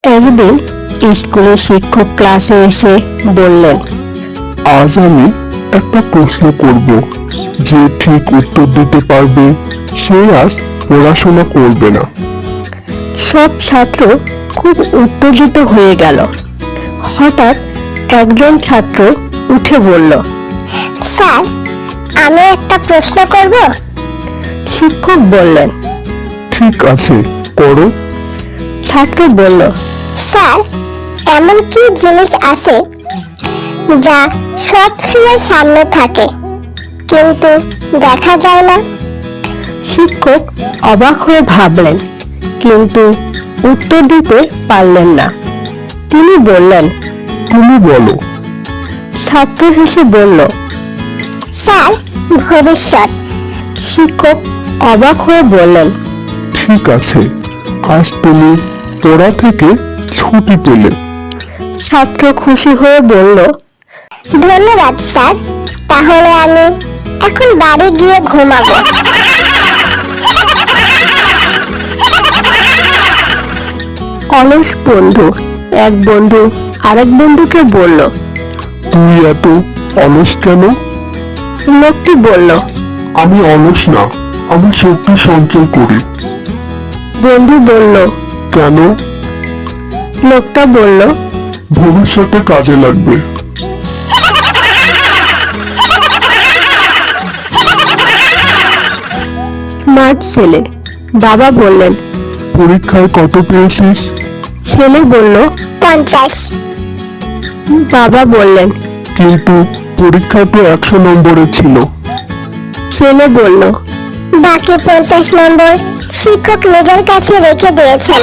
একদিন স্কুলের শিক্ষক ক্লাসে এসে বললেন, আজ আমি একটা প্রশ্ন করব, যে ঠিক উত্তর দিতে পারবে সে আজ পড়াশোনা করবে না। সব ছাত্র খুব উত্তেজিত হয়ে গেল। হঠাৎ একজন ছাত্র উঠে বলল, স্যার, আমি একটা প্রশ্ন করব। শিক্ষক বললেন, ঠিক আছে, করো। ছাত্র বলল, স্যার, এমন কি জিনিস আছে যা সব সময় সামনে থাকে কিন্তু দেখা যায় না? শিক্ষক অবাক হয়ে ভাবলেন, কিন্তু উত্তর দিতে পারলেন না। তিনি বললেন, তুমি বলো। ছাত্র হেসে বলল, স্যার, ভবিষ্যৎ। শিক্ষক অবাক হয়ে বললেন, ঠিক আছে, আজ তুমি পড়া থেকে ছুটি পেলে। ছাত্র খুশি হয়ে বলল, ধন্যবাদ স্যার, তাহলে আমি এখন বাড়ি গিয়ে ঘুমাবো। অলস বন্ধু। এক বন্ধু আরেক বন্ধুকে বলল। তুই এত অলস কেন? লোকটি বলল, আমি অলস না, আমি শক্তি সঞ্চয় করি। বন্ধু বলল। কেন? লোকটা বলল, ভবিষ্যতে কাজে লাগবে। স্মার্ট ছেলে। বাবা বললেন। পরীক্ষায় কত পেয়েছিস? ছেলে বলল, 50। বাবা বললেন। কিন্তু পরীক্ষা তো 100 নম্বরের ছিল। ছেলে বলল, বাকি 50 নম্বর শিক্ষক নিজের কাছে রেখে দিয়েছেন।